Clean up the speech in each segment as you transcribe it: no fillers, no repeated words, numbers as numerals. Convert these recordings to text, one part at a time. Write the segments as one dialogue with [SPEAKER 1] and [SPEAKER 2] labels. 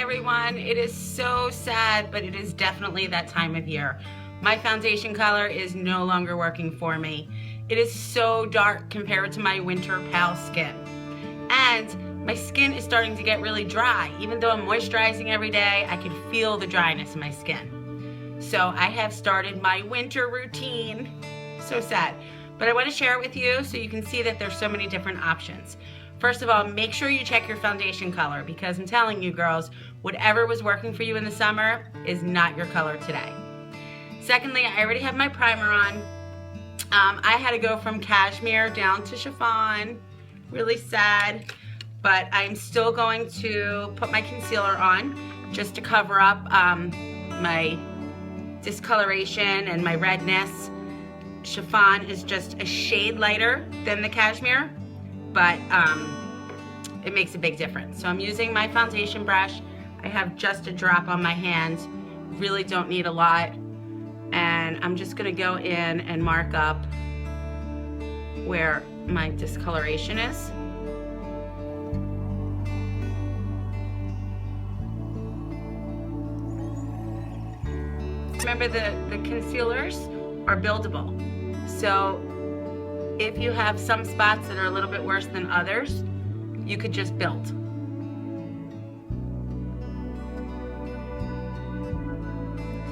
[SPEAKER 1] everyone. It is so sad, but it is definitely that time of year. My foundation color is no longer working for me. It is so dark compared to my winter pale skin. And my skin is starting to get really dry. Even though I'm moisturizing every day, I can feel the dryness in my skin. So I have started my winter routine. So sad. But I want to share it with you so you can see that there's so many different options. First of all, make sure you check your foundation color, because I'm telling you girls, whatever was working for you in the summer is not your color today. Secondly, I already have my primer on. I had to go from cashmere down to chiffon. Really sad, but I'm still going to put my concealer on just to cover up my discoloration and my redness. Chiffon is just a shade lighter than the cashmere, but it makes a big difference. So I'm using my foundation brush. I have just a drop on my hands, really don't need a lot. And I'm just gonna go in and mark up where my discoloration is. Remember, the concealers are buildable. So if you have some spots that are a little bit worse than others, you could just build. So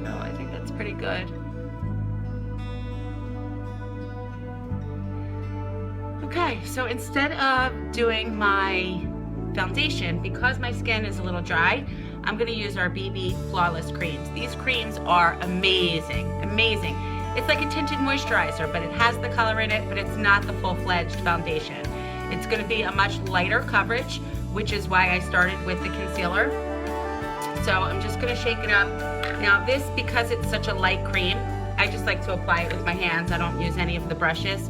[SPEAKER 1] I think that's pretty good. Okay, so instead of doing my foundation, because my skin is a little dry, I'm gonna use our BB Flawless creams. These creams are amazing, amazing. It's like a tinted moisturizer, but it has the color in it, but it's not the full-fledged foundation. It's gonna be a much lighter coverage, which is why I started with the concealer. So I'm just gonna shake it up. Now this, because it's such a light cream, I just like to apply it with my hands. I don't use any of the brushes.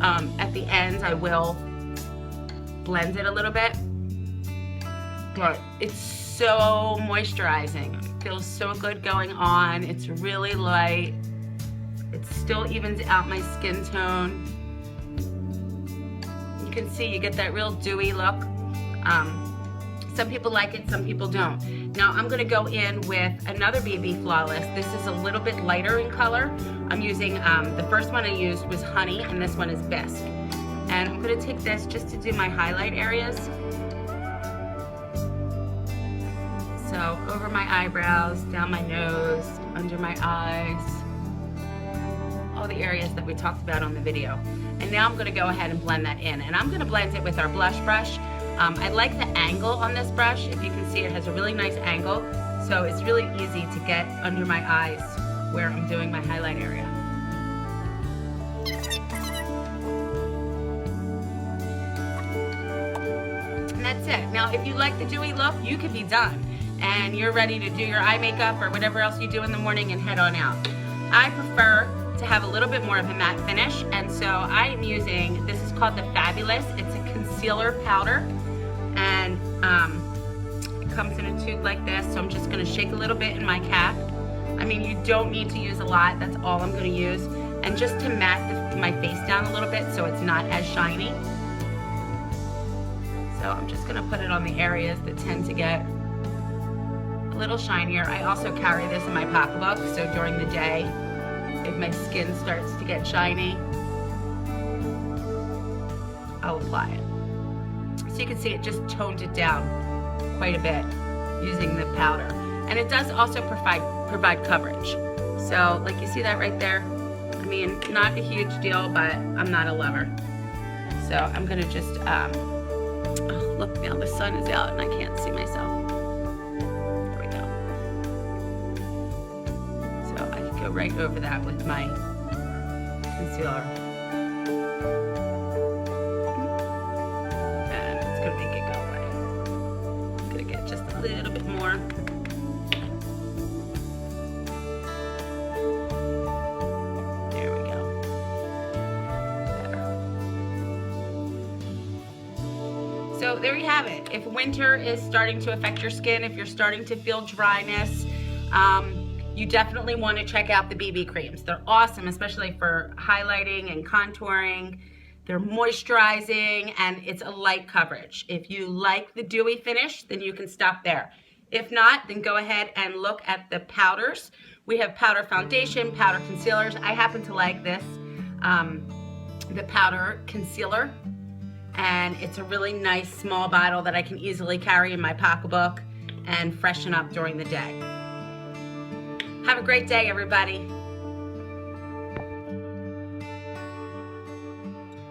[SPEAKER 1] At the end, I will blend it a little bit, but it's so moisturizing. It feels so good going on. It's really light. It still evens out my skin tone. You can see you get that real dewy look. Some people like it, some people don't. Now I'm gonna go in with another BB Flawless. This is a little bit lighter in color. I'm using, the first one I used was Honey, and this one is Bisque. And I'm gonna take this just to do my highlight areas. So over my eyebrows, down my nose, under my eyes, all the areas that we talked about on the video. And now I'm gonna go ahead and blend that in. And I'm gonna blend it with our blush brush. I like the angle on this brush. If you can see, it has a really nice angle. So it's really easy to get under my eyes where I'm doing my highlight area. And that's it. Now, if you like the dewy look, you could be done. And you're ready to do your eye makeup or whatever else you do in the morning and head on out. I prefer to have a little bit more of a matte finish, and so I am using, this is called the Fabulous. It's a concealer powder, and it comes in a tube like this, so I'm just gonna shake a little bit in my cap. I mean, you don't need to use a lot, that's all I'm gonna use. And just to matte my face down a little bit so it's not as shiny. So I'm just gonna put it on the areas that tend to get a little shinier. I also carry this in my pocketbook, so during the day, if my skin starts to get shiny, I'll apply it. So you can see it just toned it down quite a bit using the powder. And it does also provide coverage. So like you see that right there? I mean, not a huge deal, but I'm not a lover. So I'm gonna just, oh, look now, the sun is out and I can't see myself. There we go. So I can go right over that with my concealer. And it's gonna make it go away. I'm gonna get just a little bit more. So there you have it. If winter is starting to affect your skin, if you're starting to feel dryness, you definitely want to check out the BB creams. They're awesome, especially for highlighting and contouring. They're moisturizing, and it's a light coverage. If you like the dewy finish, then you can stop there. If not, then go ahead and look at the powders. We have powder foundation, powder concealers. I happen to like this, the powder concealer, and it's a really nice small bottle that I can easily carry in my pocketbook and freshen up during the day. Have a great day, everybody.